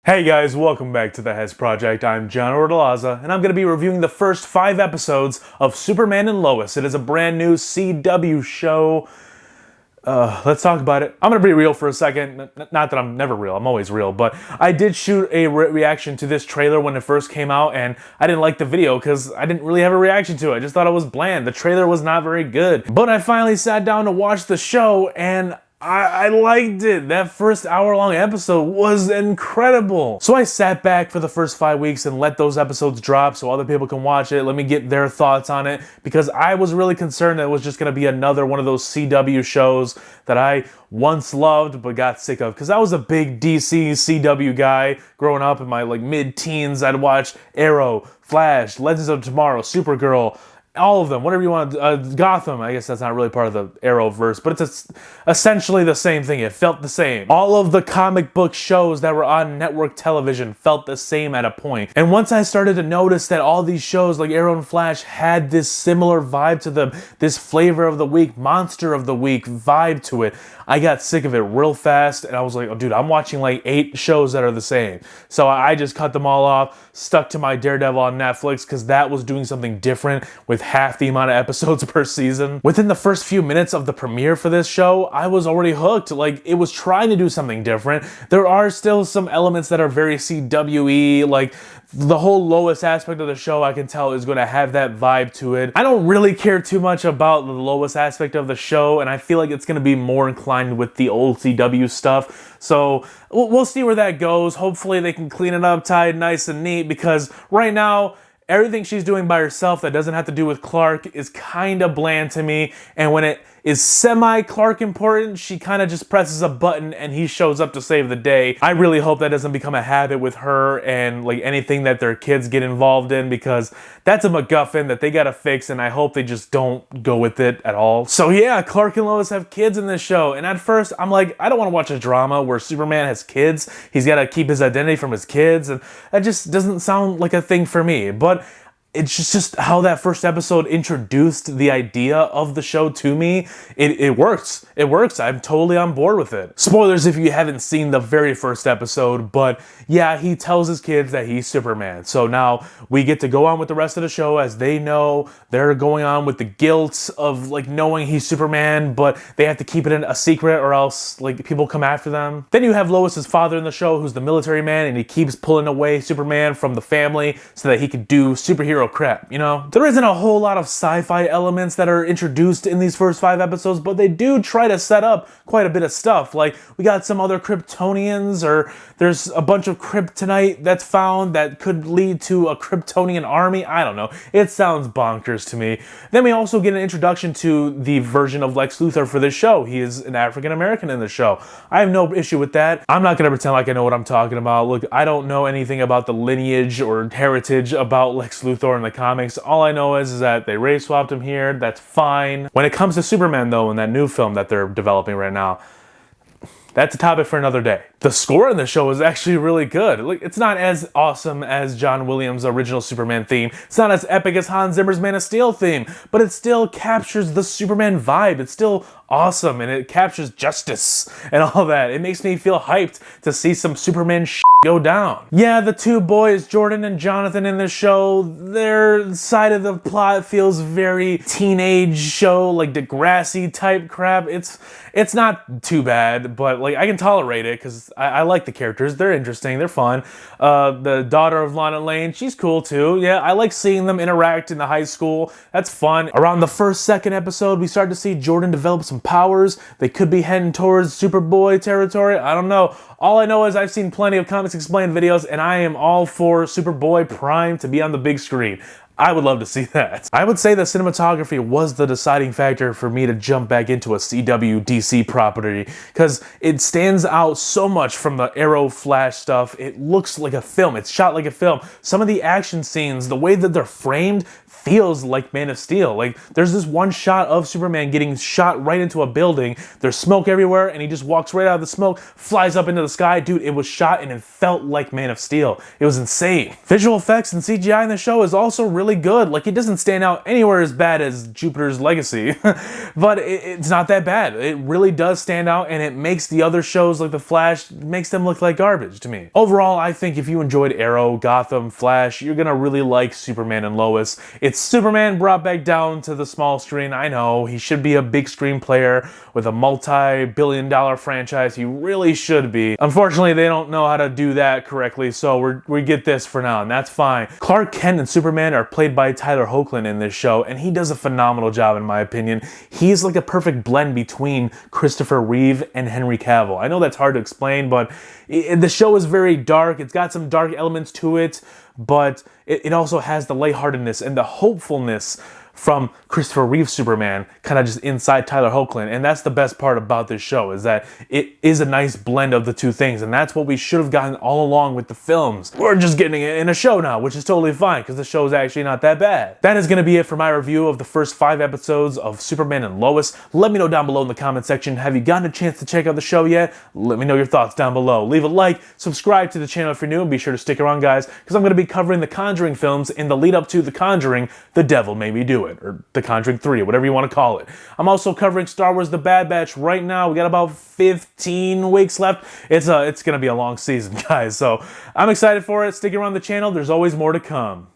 Hey guys, welcome back to the Hez Project. I'm John Ordalaza, and I'm going to be reviewing the first 5 episodes of Superman and Lois. It is a brand new CW show. Let's talk about it. I'm going to be real for a second. Not that I'm never real, I'm always real, but I did shoot a reaction to this trailer when it first came out, and I didn't like the video because I didn't really have a reaction to it. I just thought it was bland. The trailer was not very good. But I finally sat down to watch the show, and I liked it. That first hour-long episode was incredible. So I sat back for the first 5 weeks and let those episodes drop so other people can watch it. Let me get their thoughts on it, because I was really concerned that it was just going to be another one of those CW shows that I once loved but got sick of. Because I was a big DC CW guy growing up in my mid-teens. I'd watch Arrow, Flash, Legends of Tomorrow, Supergirl, all of them, whatever you want. Gotham, I guess that's not really part of the Arrowverse, but it's essentially the same thing. It felt the same. All of the comic book shows that were on network television felt the same at a point. And once I started to notice that all these shows like Arrow and Flash had this similar vibe to them, this flavor of the week, monster of the week vibe to it, I got sick of it real fast, and I was like, oh dude, I'm watching 8 shows that are the same. So I just cut them all off, stuck to my Daredevil on Netflix, because that was doing something different with half the amount of episodes per season. Within the first few minutes of the premiere for this show, I was already hooked. It was trying to do something different. There are still some elements that are very CWE, like the whole Lois aspect of the show, I can tell, is going to have that vibe to it. I don't really care too much about the Lois aspect of the show, and I feel like it's going to be more inclined with the old CW stuff. So we'll see where that goes. Hopefully they can clean it up, tie it nice and neat, because right now, everything she's doing by herself that doesn't have to do with Clark is kind of bland to me. And when it is semi-Clark important, she kind of just presses a button and he shows up to save the day. I really hope that doesn't become a habit with her and anything that their kids get involved in, because that's a MacGuffin that they gotta fix, and I hope they just don't go with it at all. So yeah, Clark and Lois have kids in this show, and at first I'm like, I don't want to watch a drama where Superman has kids. He's gotta keep his identity from his kids, and that just doesn't sound like a thing for me. But it's just how that first episode introduced the idea of the show to me. It works. It works. I'm totally on board with it. Spoilers if you haven't seen the very first episode, but yeah, he tells his kids that he's Superman. So now we get to go on with the rest of the show as they know they're going on with the guilt of knowing he's Superman, but they have to keep it a secret or else people come after them. Then you have Lois's father in the show, who's the military man, and he keeps pulling away Superman from the family so that he could do superhero crap, There isn't a whole lot of sci-fi elements that are introduced in these first 5 episodes, but they do try to set up quite a bit of stuff. We got some other Kryptonians, or there's a bunch of kryptonite that's found that could lead to a Kryptonian army. I don't know. It sounds bonkers to me. Then we also get an introduction to the version of Lex Luthor for this show. He is an African American in the show. I have no issue with that. I'm not going to pretend like I know what I'm talking about. Look, I don't know anything about the lineage or heritage about Lex Luthor in the comics. All I know is that they race swapped him here. That's fine. When it comes to Superman, though, in that new film that they're developing right now, that's a topic for another day. The score in the show is actually really good. It's not as awesome as John Williams' original Superman theme. It's not as epic as Hans Zimmer's Man of Steel theme, but it still captures the Superman vibe. It's still awesome, and it captures justice and all that. It makes me feel hyped to see some Superman go down. Yeah, the 2 boys, Jordan and Jonathan, in the show, their side of the plot feels very teenage show, Degrassi type crap. It's not too bad, but I can tolerate it because I like the characters. They're interesting. They're fun. The daughter of Lana Lane, she's cool too. Yeah, I like seeing them interact in the high school. That's fun. Around the second episode, we start to see Jordan develop some powers. They could be heading towards Superboy territory. I don't know. All I know is I've seen plenty of Comics Explained videos, and I am all for Superboy Prime to be on the big screen. I would love to see that. I would say the cinematography was the deciding factor for me to jump back into a CW DC property, because it stands out so much from the Arrow Flash stuff. It looks like a film. It's shot like a film. Some of the action scenes, the way that they're framed, feels like Man of Steel. There's this one shot of Superman getting shot right into a building. There's smoke everywhere, and he just walks right out of the smoke, flies up into the sky. Dude, it was shot, and it felt like Man of Steel. It was insane. Visual effects and CGI in the show is also really really good. Like, it doesn't stand out anywhere as bad as Jupiter's Legacy, but it's not that bad. It really does stand out, and it makes the other shows like The Flash, makes them look like garbage to me. Overall, I think if you enjoyed Arrow, Gotham, Flash, you're gonna really like Superman and Lois. It's Superman brought back down to the small screen. I know, he should be a big screen player with a multi-billion-dollar franchise. He really should be. Unfortunately, they don't know how to do that correctly, so we get this for now, and that's fine. Clark Kent and Superman are played by Tyler Hoechlin in this show, and he does a phenomenal job in my opinion. He's like a perfect blend between Christopher Reeve and Henry Cavill. I know that's hard to explain, but the show is very dark. It's got some dark elements to it, but it also has the lightheartedness and the hopefulness from Christopher Reeve's Superman kind of just inside Tyler Hoechlin. And that's the best part about this show, is that it is a nice blend of the two things. And that's what we should have gotten all along with the films. We're just getting it in a show now, which is totally fine because the show is actually not that bad. That is going to be it for my review of the first 5 episodes of Superman and Lois. Let me know down below in the comment section, have you gotten a chance to check out the show yet? Let me know your thoughts down below. Leave a like, subscribe to the channel if you're new, and be sure to stick around, guys, because I'm going to be covering the Conjuring films in the lead up to The Conjuring, The Devil Made Me Do It, or The Conjuring 3, whatever you want to call it. I'm also covering Star Wars The Bad Batch right now. We got about 15 weeks left. It's going to be a long season, guys, so I'm excited for it. Stick around the channel. There's always more to come.